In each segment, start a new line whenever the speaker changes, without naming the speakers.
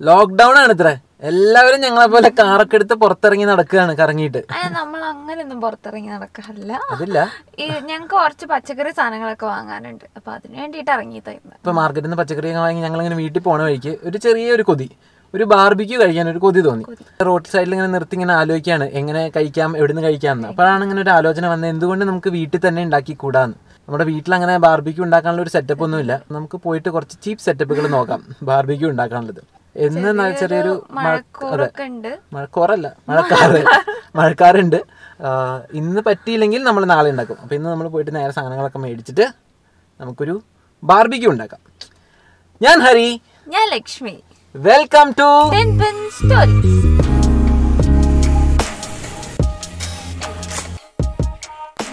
Lockdown ആണ് ഇത്ര. എല്ലാവരും ഞങ്ങളെ പോലെ കാറൊക്കെ എടുത്ത് പുറത്തിറങ്ങി നടക്കുകയാണ് കറങ്ങിയിട്ട്.
നമ്മൾ അങ്ങനെയൊന്നും പുറത്തിറങ്ങി നടക്കാറില്ല.
അതില്ല,
ഞങ്ങൾക്ക് കുറച്ച് പച്ചക്കറി സാധനങ്ങളൊക്കെ വാങ്ങാനുണ്ട്. അപ്പൊ അതിന് വേണ്ടിട്ട് ഇറങ്ങിയതായിരുന്നു.
ഇപ്പൊ മാർക്കറ്റിൽ നിന്ന് പച്ചക്കറിയൊക്കെ വാങ്ങി ഞങ്ങൾ ഇങ്ങനെ വീട്ടിൽ പോണ വഴിക്ക് ഒരു ചെറിയൊരു കൊതി, ഒരു ബാർബിക്യൂ കഴിക്കാൻ ഒരു കൊതി തോന്നി. റോഡ് സൈഡിൽ ഇങ്ങനെ നിർത്തി ഇങ്ങനെ ആലോചിക്കുകയാണ് എങ്ങനെ കഴിക്കാം, എവിടുന്ന് കഴിക്കാമെന്ന്. അപ്പോഴാണ് ഇങ്ങനെ ഒരു ആലോചന വന്നത്, എന്തുകൊണ്ട് നമുക്ക് വീട്ടിൽ തന്നെ ഉണ്ടാക്കി കൂടാന്ന്. നമ്മുടെ വീട്ടിൽ അങ്ങനെ ബാർബിക്യൂ ഉണ്ടാക്കാനുള്ള ഒരു സെറ്റപ്പ് ഒന്നുമില്ല. നമുക്ക് പോയിട്ട് കുറച്ച് ചീപ്പ് സെറ്റപ്പുകൾ നോക്കാം ബാർബിക്യൂ ഉണ്ടാക്കാനുള്ളത്. എന്ന് ചെറിയൊരു മഴക്കാറുണ്ട്. ഇന്ന് പറ്റിയില്ലെങ്കിൽ നമ്മൾ നാളെ ഉണ്ടാക്കും. അപ്പോൾ ഇന്ന് നമ്മൾ പോയിട്ട് നേരെ സാധനങ്ങളൊക്കെ മേടിച്ചിട്ട് നമുക്കൊരു ബാർബിക്യൂ ഉണ്ടാക്കാം. ഞാൻ ഹരി,
ഞാൻ Lakshmi.
Welcome to
TinPin stories.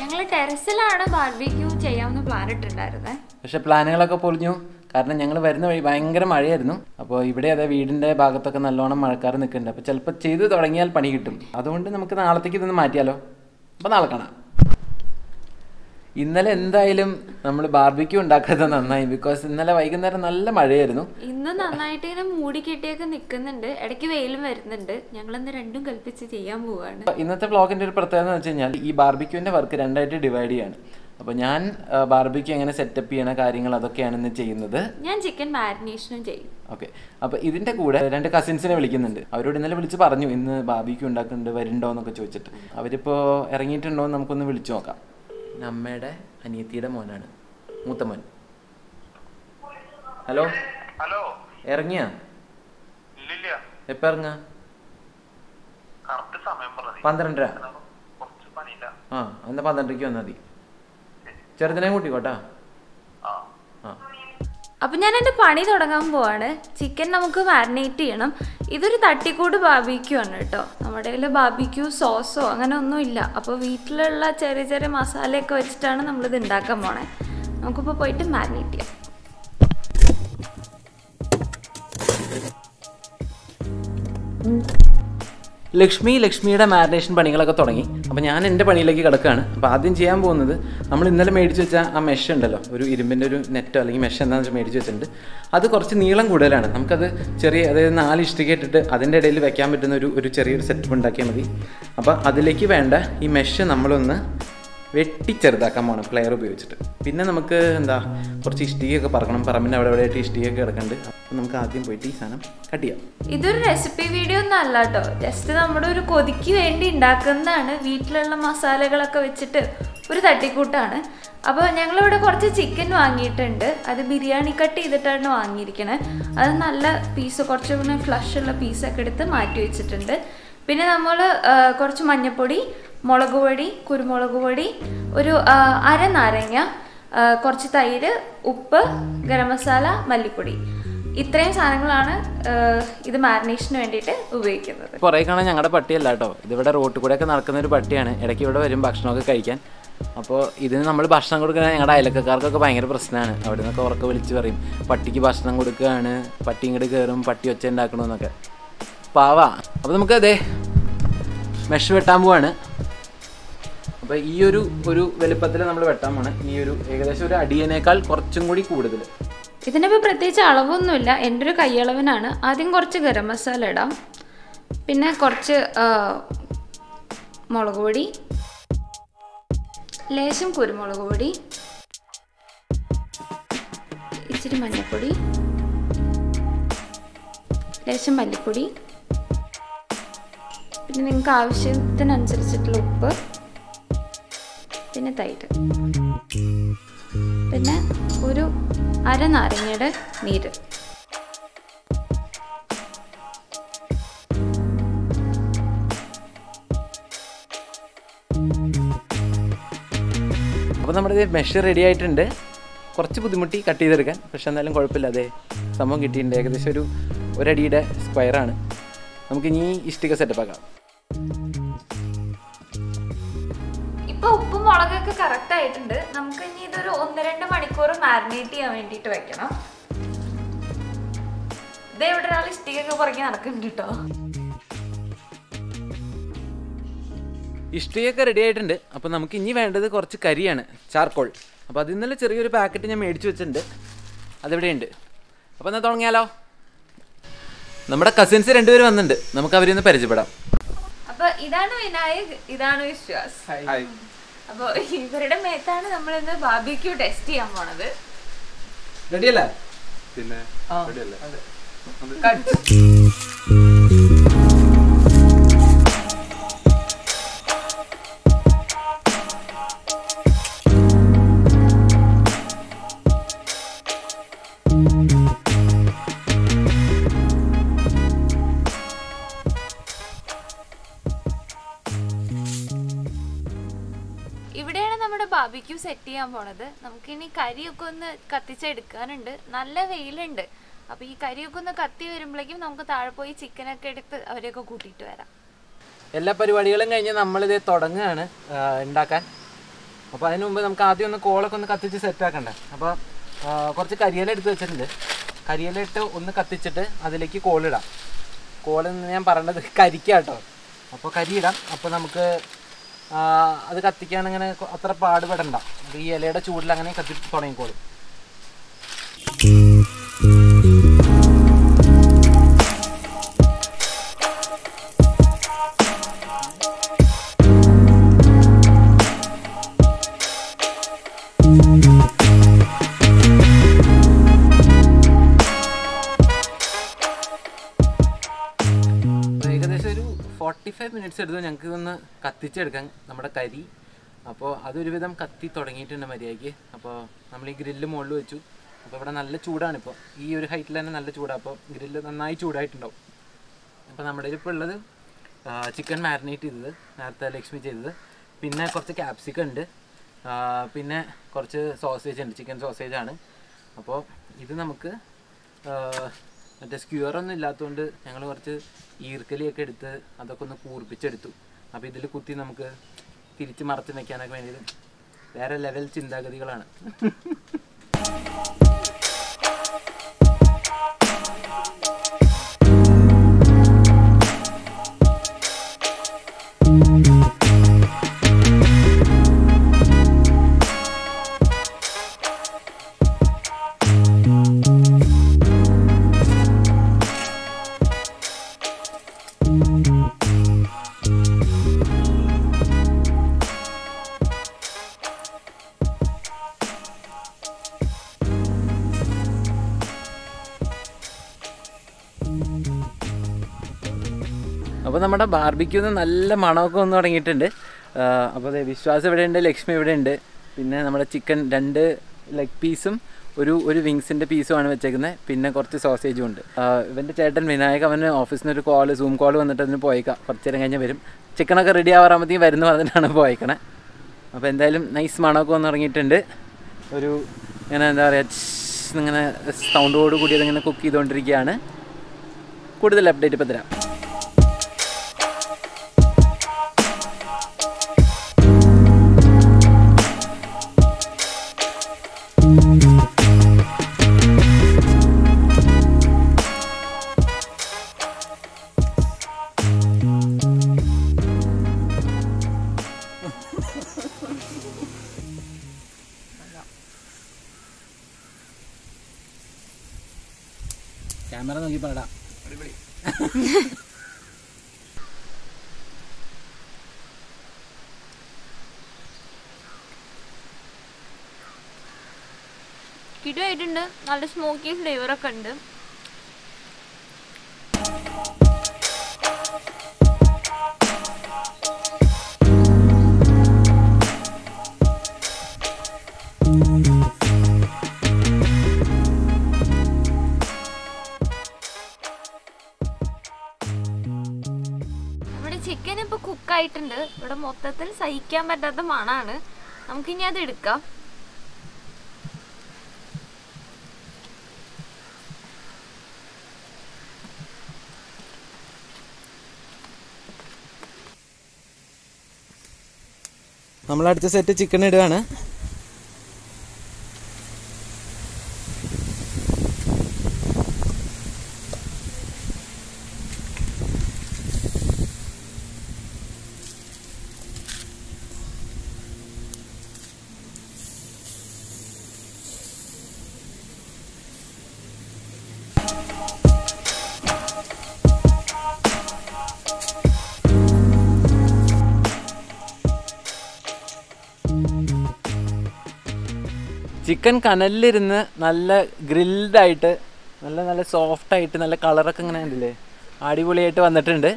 ഞങ്ങൾ ടെറസിലാണ് ബാർബിക്യൂ ചെയ്യാമെന്ന് പ്ലാൻ ഇട്ടുണ്ടായിരുന്നേ.
പക്ഷെ പ്ലാനുകളൊക്കെ പൊളിഞ്ഞു. കാരണം ഞങ്ങൾ വരുന്ന വഴി ഭയങ്കര മഴയായിരുന്നു. അപ്പോൾ ഇവിടെ അതെ വീടിൻ്റെ ഭാഗത്തൊക്കെ നല്ലോണം മഴക്കാർ നിൽക്കുന്നുണ്ട്. അപ്പോൾ ചിലപ്പോൾ ചെയ്ത് തുടങ്ങിയാൽ പണി കിട്ടും. അതുകൊണ്ട് നമുക്ക് നാളത്തേക്ക് ഇതൊന്ന് മാറ്റിയാലോ. അപ്പോൾ നാളെ കാണാം. ഇന്നലെ എന്തായാലും നമ്മൾ ബാർബിക്യൂ ഉണ്ടാക്കാത്തത് നന്നായി. ബിക്കോസ് ഇന്നലെ വൈകുന്നേരം നല്ല മഴയായിരുന്നു.
ഇന്ന് നന്നായിട്ട് ഇങ്ങനെ മൂടി കെട്ടിയൊക്കെ നിൽക്കുന്നുണ്ട്, ഇടയ്ക്ക് വെയിലും വരുന്നുണ്ട്. ഞങ്ങളിന്ന് രണ്ടും കൽപ്പിച്ച് ചെയ്യാൻ പോവാണ്.
ഇന്നത്തെ വ്ളോഗിൻ്റെ ഒരു പ്രത്യേകത എന്ന് വെച്ച് കഴിഞ്ഞാൽ ഈ ബാർബിക്യൂവിൻ്റെ വർക്ക് രണ്ടായിട്ട് ഡിവൈഡ് ചെയ്യാണ്. അപ്പോൾ ഞാൻ ബാർബിക്യൂ എങ്ങനെ സെറ്റപ്പ് ചെയ്യണ കാര്യങ്ങൾ അതൊക്കെയാണ് ഇന്ന് ചെയ്യുന്നത്.
ഞാൻ ചിക്കൻ മാരിനേഷനും ചെയ്യും.
ഓക്കെ. അപ്പോൾ ഇതിൻ്റെ കൂടെ 2 കസിൻസിനെ വിളിക്കുന്നുണ്ട്. അവരോട് ഇന്നലെ വിളിച്ച് പറഞ്ഞു ഇന്ന് ബാർബിക്യൂ ഉണ്ടാക്കുന്നുണ്ട്, വരുന്നുണ്ടോ എന്നൊക്കെ ചോദിച്ചിട്ട്. അവരിപ്പോൾ ഇറങ്ങിയിട്ടുണ്ടോ എന്ന് നമുക്കൊന്ന് വിളിച്ചു നോക്കാം. അമ്മയുടെ അനിയത്തിയുടെ മോനാണ്, മൂത്ത മോൻ. ഹലോ
ഹലോ,
ഇറങ്ങിയാ? എപ്പ ഇറങ്ങാ? 12:30. ആ എന്നാ 12:30 വന്നാൽ മതി. ചെറുതിനെ കൂട്ടിക്കോട്ടാ.
അപ്പൊ ഞാൻ എൻ്റെ പണി തുടങ്ങാൻ പോവാണ്. ചിക്കൻ നമുക്ക് മാരിനേറ്റ് ചെയ്യണം. ഇതൊരു തട്ടിക്കൂട് ബാർബിക്യൂ ആണ് കേട്ടോ. നമ്മുടെ കയ്യിൽ ബാർബിക്യൂ സോസോ അങ്ങനെ ഒന്നും ഇല്ല. അപ്പോൾ വീട്ടിലുള്ള ചെറിയ ചെറിയ മസാലയൊക്കെ വെച്ചിട്ടാണ് നമ്മളിത് ഉണ്ടാക്കാൻ പോണേ. നമുക്കിപ്പോൾ പോയിട്ട് മാരിനേറ്റ് ചെയ്യാം.
ലക്ഷ്മിയുടെ മാരിനേഷൻ പണികളൊക്കെ തുടങ്ങി. അപ്പോൾ ഞാൻ എൻ്റെ പണിയിലേക്ക് കിടക്കുകയാണ്. അപ്പോൾ ആദ്യം ചെയ്യാൻ പോകുന്നത്, നമ്മൾ ഇന്നലെ മേടിച്ച് വെച്ച ആ മെഷ് ഉണ്ടല്ലോ, ഒരു ഇരുമ്പിൻ്റെ ഒരു നെറ്റോ അല്ലെങ്കിൽ മെഷ് എന്താണെന്ന് വെച്ചാൽ മേടിച്ച് വെച്ചിട്ടുണ്ട്. അത് കുറച്ച് നീളം കൂടുതലാണ്. നമുക്കത് അതായത് 4 ഇഷ്ടിക ഇട്ടിട്ട് അതിൻ്റെ ഇടയിൽ വെക്കാൻ പറ്റുന്ന ഒരു ചെറിയൊരു സെറ്റപ്പ് ഉണ്ടാക്കിയാൽ മതി. അപ്പോൾ അതിലേക്ക് വേണ്ട ഈ മെഷ് നമ്മളൊന്ന് വെട്ടിച്ചെറുതാക്കാൻ പോകണം പ്ലെയർ ഉപയോഗിച്ചിട്ട്. പിന്നെ നമുക്ക് കുറച്ച് ഇഷ്ടികയൊക്കെ പറക്കണം. പറമ്പിൻ്റെ അവിടെ ആയിട്ട് ഇഷ്ടികയൊക്കെ കിടക്കുന്നുണ്ട്. അപ്പോൾ നമുക്ക് ആദ്യം പോയിട്ട് ഈ സാധനം കട്ട് ചെയ്യാം.
ഇതൊരു റെസിപ്പി വീഡിയോ ഒന്നും അല്ല കേട്ടോ. ജസ്റ്റ് നമ്മുടെ ഒരു കൊതിക്ക് വേണ്ടി ഉണ്ടാക്കുന്നതാണ്. വീട്ടിലുള്ള മസാലകളൊക്കെ വെച്ചിട്ട് ഒരു തട്ടിക്കൂട്ടാണ്. അപ്പോൾ ഞങ്ങളിവിടെ കുറച്ച് ചിക്കൻ വാങ്ങിയിട്ടുണ്ട്. അത് ബിരിയാണി കട്ട് ചെയ്തിട്ടാണ് വാങ്ങിയിരിക്കണത്. അത് നല്ല പീസ്, കുറച്ച് ഫ്ലഷ് ഉള്ള പീസൊക്കെ എടുത്ത് മാറ്റി വെച്ചിട്ടുണ്ട്. പിന്നെ നമ്മൾ കുറച്ച് മഞ്ഞൾപ്പൊടി, മുളക് പൊടി, കുരുമുളക് പൊടി, ഒരു അര നാരങ്ങ, കുറച്ച് തൈര്, ഉപ്പ്, ഗരം മസാല, മല്ലിപ്പൊടി, ഇത്രയും സാധനങ്ങളാണ് ഇത് മാരിനേഷന് വേണ്ടിയിട്ട് ഉപയോഗിക്കുന്നത്.
കുറേ കാണാൻ ഞങ്ങളുടെ പട്ടിയല്ല കേട്ടോ. ഇതിവിടെ റോട്ടിൽ കൂടെയൊക്കെ നടക്കുന്ന ഒരു പട്ടിയാണ്. ഇടയ്ക്ക് ഇവിടെ വരും ഭക്ഷണമൊക്കെ കഴിക്കാൻ. അപ്പോൾ ഇതിന് നമ്മൾ ഭക്ഷണം കൊടുക്കുന്നത് ഞങ്ങളുടെ അയലക്കാർക്കൊക്കെ ഭയങ്കര പ്രശ്നമാണ്. അവിടെ നിന്നൊക്കെ ഉറക്കെ വിളിച്ച് പറയും പട്ടിക്ക് ഭക്ഷണം കൊടുക്കുകയാണ്, പട്ടി ഇങ്ങോട്ട് കയറും, പട്ടി ഒച്ച ഉണ്ടാക്കണമെന്നൊക്കെ. പാവാ. അപ്പോൾ നമുക്ക് അതെ മെഷ് വെട്ടാൻ പോവാണ്. അപ്പോൾ ഈ ഒരു വലുപ്പത്തിൽ നമ്മൾ വെട്ടാൻ പോണ്. ഈ ഒരു ഏകദേശം ഒരു അടിയനേക്കാൾ കുറച്ചും കൂടി കൂടുതൽ.
ഇതിനിപ്പോൾ പ്രത്യേകിച്ച് അളവൊന്നുമില്ല, എൻ്റെ ഒരു കൈയളവിനാണ്. ആദ്യം കുറച്ച് ഗരം മസാല ഇടാം, പിന്നെ കുറച്ച് മുളക് പൊടി, ലേശം കുരുമുളക് പൊടി, ഇച്ചിരി മഞ്ഞൾപ്പൊടി, ലേശം മല്ലിപ്പൊടി, പിന്നെ നിങ്ങൾക്ക് ആവശ്യത്തിനനുസരിച്ചിട്ടുള്ള ഉപ്പ്, പിന്നെ തൈര്, പിന്നെ ഒരു അര നാരങ്ങയുടെ നീര്.
അപ്പോൾ നമ്മുടെ മെഷ് റെഡി ആയിട്ടുണ്ട്. കുറച്ച് ബുദ്ധിമുട്ടി കട്ട് ചെയ്തെടുക്കാൻ, പക്ഷെ എന്നാലും കുഴപ്പമില്ല. അതെ സംഭവം കിട്ടിയിട്ടുണ്ട്. ഏകദേശം ഒരു അടിയുടെ സ്ക്വയറാണ്. നമുക്കിനി ഇഷ്ടിക സെറ്റപ്പ് ആക്കാം.
ഇപ്പോൾ ഉപ്പും മുളകൊക്കെ കറക്റ്റ് ആയിട്ടുണ്ട്. നമുക്ക് ഇനി ഇതൊരു 1-2 മണിക്കൂർ മാരിനേറ്റ് ചെയ്യാൻ വേണ്ടിയിട്ട് വെക്കണം. ഇതേ ഇവിടെ ഒരാൾ ഇഷ്ടികൊക്കെ പുറകെ നടക്കുന്നുണ്ട് കേട്ടോ.
ഇഷ്ടികയൊക്കെ റെഡി ആയിട്ടുണ്ട്. അപ്പോൾ നമുക്ക് ഇനി വേണ്ടത് കുറച്ച് കരിയാണ്, ചാർക്കോൾ. അപ്പോൾ അതിൽ നിന്നുള്ള ചെറിയൊരു പാക്കറ്റ് ഞാൻ മേടിച്ച് വെച്ചിട്ടുണ്ട്. അതിവിടെ ഉണ്ട്. അപ്പോൾ എന്നാൽ തുടങ്ങിയാലോ. നമ്മുടെ കസിൻസ് രണ്ടുപേരും വന്നിട്ടുണ്ട്, നമുക്ക് അവരെ ഒന്ന് പരിചയപ്പെടാം.
അപ്പൊ ഇതാണ് വിനായക്, ഇതാണ് വിശ്വാസ്. അപ്പൊ ഇവരുടെ മേത്താണ് നമ്മൾ ഇന്ന് ബാർബിക്യൂ ടെസ്റ്റ് ചെയ്യാൻ പോണത്.
റെഡിയല്ലേ?
പിന്നെ
ഇവിടെയാണ് നമ്മുടെ ബാർബിക്യൂ സെറ്റ് ചെയ്യാൻ പോണത്. നമുക്കിനി കരിയൊക്കെ ഒന്ന് കത്തിച്ചെടുക്കാനുണ്ട്, നല്ല വെയിലുണ്ട്. അപ്പൊ ഈ കരിയൊക്കെ ഒന്ന് കത്തി വരുമ്പോഴേക്കും നമുക്ക് താഴെ പോയി ചിക്കനൊക്കെ എടുത്ത് അവരെയൊക്കെ കൂട്ടിയിട്ട് വരാം.
എല്ലാ പരിപാടികളും കഴിഞ്ഞ് നമ്മളിത് തുടങ്ങുകയാണ് ഉണ്ടാക്കാൻ. അപ്പോൾ അതിന് മുമ്പ് നമുക്ക് ആദ്യം ഒന്ന് കോളൊക്കെ ഒന്ന് കത്തിച്ച് സെറ്റാക്കണ്ടേ. അപ്പോൾ കുറച്ച് കരിയില എടുത്ത് വെച്ചിട്ടുണ്ട്. കരിയില ഇട്ട് ഒന്ന് കത്തിച്ചിട്ട് അതിലേക്ക് കോളിടാം. കോളെന്ന് ഞാൻ പറയേണ്ടത് കരിക്കാട്ടോ. അപ്പോൾ കരിയിടാം. അപ്പോൾ നമുക്ക് അത് കത്തിക്കാൻ അങ്ങനെ അത്ര പാടുപെടണ്ട. അത് ഈ ഇലയുടെ ചൂടിൽ അങ്ങനെ കത്തി തുടങ്ങിക്കോളും. ഏകദേശം ഒരു 45 മിനിറ്റ്സ് എടുത്തു ഞങ്ങൾക്ക് ഇതൊന്ന് കത്തിച്ചെടുക്കാൻ നമ്മുടെ കരി. അപ്പോൾ അതൊരുവിധം കത്തി തുടങ്ങിയിട്ടുണ്ട് മര്യാദയ്ക്ക്. അപ്പോൾ നമ്മൾ ഈ ഗ്രില്ല് മുകളിൽ വെച്ചു. അപ്പോൾ ഇവിടെ നല്ല ചൂടാണിപ്പോൾ, ഈ ഒരു ഹൈറ്റിൽ തന്നെ നല്ല ചൂടാണ്. അപ്പോൾ ഗ്രില്ല് നന്നായി ചൂടായിട്ടുണ്ടാവും. അപ്പോൾ നമ്മുടെ ഇപ്പോൾ ഉള്ളത് ചിക്കൻ മാരിനേറ്റ് ചെയ്തത്, നേരത്തെ ലക്ഷ്മി ചെയ്തത്, പിന്നെ കുറച്ച് ക്യാപ്സിക്കം ഉണ്ട്, പിന്നെ കുറച്ച് സോസേജ് ഉണ്ട്, ചിക്കൻ സോസേജാണ്. അപ്പോൾ ഇത് നമുക്ക് മറ്റേ സ്ക്യൂറൊന്നും ഇല്ലാത്തതുകൊണ്ട് ഞങ്ങൾ കുറച്ച് ഈർക്കലിയൊക്കെ എടുത്ത് അതൊക്കെ ഒന്ന് കൂർപ്പിച്ചെടുത്തു. അപ്പോൾ ഇതിൽ കുത്തി നമുക്ക് തിരിച്ച് മറച്ച് വയ്ക്കാനൊക്കെ വേണ്ടിയിട്ട് വേറെ ലെവൽ ചിന്താഗതികളാണ്. അപ്പോൾ നമ്മുടെ ബാർബിക്യൂന്ന് നല്ല മണമൊക്കെ വന്ന് തുടങ്ങിയിട്ടുണ്ട്. അപ്പോൾ അതെ, വിശ്വാസം ഇവിടെ ഉണ്ട്, ലക്ഷ്മി ഇവിടെ ഉണ്ട്. പിന്നെ നമ്മുടെ ചിക്കൻ 2 ലെഗ് പീസും ഒരു വിങ്സിൻ്റെ പീസുമാണ് വെച്ചേക്കുന്നത്. പിന്നെ കുറച്ച് സോസേജും ഉണ്ട്. ഇവൻ്റെ ചേട്ടൻ വിനായക്, അവന് ഓഫീസിൽ നിന്ന് ഒരു സൂം കോൾ വന്നിട്ട് അതിന് പോയേക്കാം. കുറച്ച് നേരം കഴിഞ്ഞ് വരും. ചിക്കനൊക്കെ റെഡി ആവാറാകുമ്പോഴത്തേക്കും വരുന്ന പറഞ്ഞിട്ടാണ് പോയേക്കണേ. അപ്പോൾ എന്തായാലും നൈസ് മണമൊക്കെ വന്ന് തുടങ്ങിയിട്ടുണ്ട്. ഒരു ഇങ്ങനെ എന്താ പറയുക, ഇങ്ങനെ സൗണ്ടോട് കൂടി അതിങ്ങനെ കുക്ക് ചെയ്തുകൊണ്ടിരിക്കുകയാണ്. കൂടുതൽ അപ്ഡേറ്റ് ഇപ്പോൾ തരാം. ക്യാമറ നോക്കി പറടാ.
കിടുവായിട്ടുണ്ട്, നല്ല സ്മോക്കി ഫ്ലേവറൊക്കെ ഉണ്ട്. ചിക്കൻ ഇപ്പോൾ കുക്കായിട്ടുണ്ട്. ഇവിടെ മൊത്തത്തിൽ സഹിക്കാൻ പറ്റാത്ത മണമാണ്. നമുക്കിനി അത് എടുക്കാം.
നമ്മളടുത്ത സെറ്റ് ചിക്കൻ ഇടുകയാണ്. ചിക്കൻ കനലിലിരുന്ന് നല്ല ഗ്രിൽഡായിട്ട് നല്ല നല്ല സോഫ്റ്റായിട്ട് നല്ല കളറൊക്കെ ഇങ്ങനെ ഉണ്ടല്ലേ, അടിപൊളിയായിട്ട് വന്നിട്ടുണ്ട്.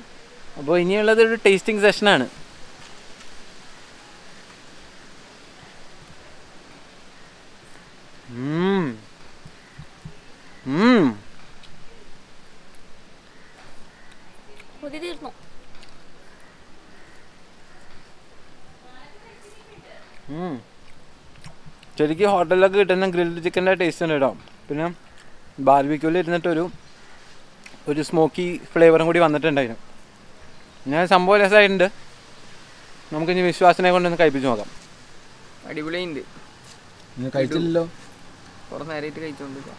അപ്പോൾ ഇനിയുള്ളത് ഒരു ടേസ്റ്റിംഗ് സെഷനാണ്. ശരിക്കും ഹോട്ടലിലൊക്കെ കിട്ടുന്ന ഗ്രിൽഡ് ചിക്കൻ്റെ ടേസ്റ്റ് ഉണ്ട് കേട്ടോ. പിന്നെ ബാർബിക്യൂവിൽ ഇരുന്നിട്ടൊരു സ്മോക്കി ഫ്ലേവറും കൂടി വന്നിട്ടുണ്ടായിരുന്നു. ഞാൻ സംഭവം രസമായിട്ടുണ്ട്. നമുക്കിനി വിശ്വാസനെ കൊണ്ടൊന്ന് കഴിപ്പിച്ച് നോക്കാം.
അടിപൊളിയുണ്ട്.
കഴിച്ചില്ലല്ലോ,
കുറേ നേരമായിട്ട് കഴിച്ചോണ്ടിരിക്കാം.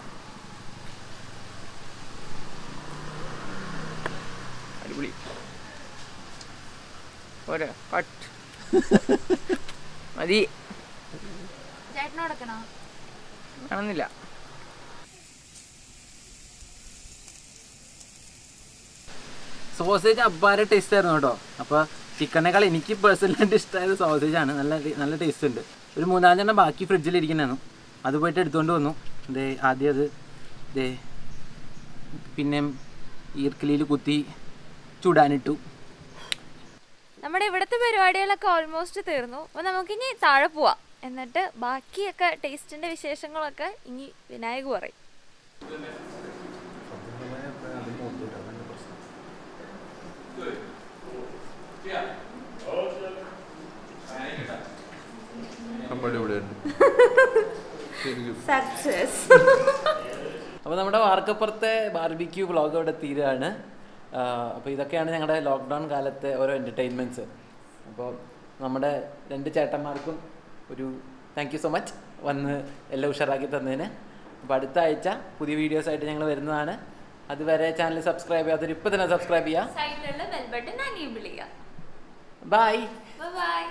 അടിപൊളി. പോരാ, കട്ട് മതി. കാണുന്നില്ല.
സോസേജ് അബ്ബാര ടേസ്റ്റ് ആയിരുന്നു കേട്ടോ. അപ്പോൾ ചിക്കനേക്കാൾ എനിക്ക് പേഴ്സണലായിട്ട് ഇഷ്ടമായത് സോസേജാണ്. നല്ല ടേസ്റ്റ് ഉണ്ട്. ഒരു 4-5 ബാക്കി ഫ്രിഡ്ജിലിരിക്കുന്നതായിരുന്നു, അത് പോയിട്ട് എടുത്തുകൊണ്ട് വന്നു. ആദ്യം അത് പിന്നെ ഈർക്കിലിയിൽ കുത്തി ചുടാനിട്ടു.
നമ്മുടെ ഇവിടുത്തെ പരിപാടികളൊക്കെ ഓൾമോസ്റ്റ് തീർന്നു. അപ്പോൾ നമുക്കിനി താഴെ പോവാം. എന്നിട്ട് ബാക്കിയൊക്കെ ടേസ്റ്റിൻ്റെ വിശേഷങ്ങളൊക്കെ ഇനി വിനായക് പറയും.
അപ്പോൾ നമ്മുടെ വാർക്കപ്പുറത്തെ ബാർബിക്യൂ വ്ളോഗ് ഇവിടെ തീരുകയാണ്. അപ്പോൾ ഇതൊക്കെയാണ് ഞങ്ങളുടെ ലോക്ക്ഡൗൺ കാലത്തെ ഓരോ എൻ്റർടൈൻമെൻറ്റ്സ്. അപ്പോൾ നമ്മുടെ 2 ചേട്ടന്മാർക്കും ഒരു താങ്ക് യു സോ മച്ച് വന്ന് എല്ലാം ഉഷാറാക്കി തന്നതിന്. അപ്പോൾ അടുത്ത ആഴ്ച പുതിയ വീഡിയോസായിട്ട് ഞങ്ങൾ വരുന്നതാണ്. അതുവരെ ചാനൽ സബ്സ്ക്രൈബ് ചെയ്യാത്തവർ ഇപ്പോൾ തന്നെ സബ്സ്ക്രൈബ് ചെയ്യുക.
സൈഡിലുള്ള ബെൽ ബട്ടൺ എനേബിൾ ചെയ്യുക.
ബൈ.
ബൈ.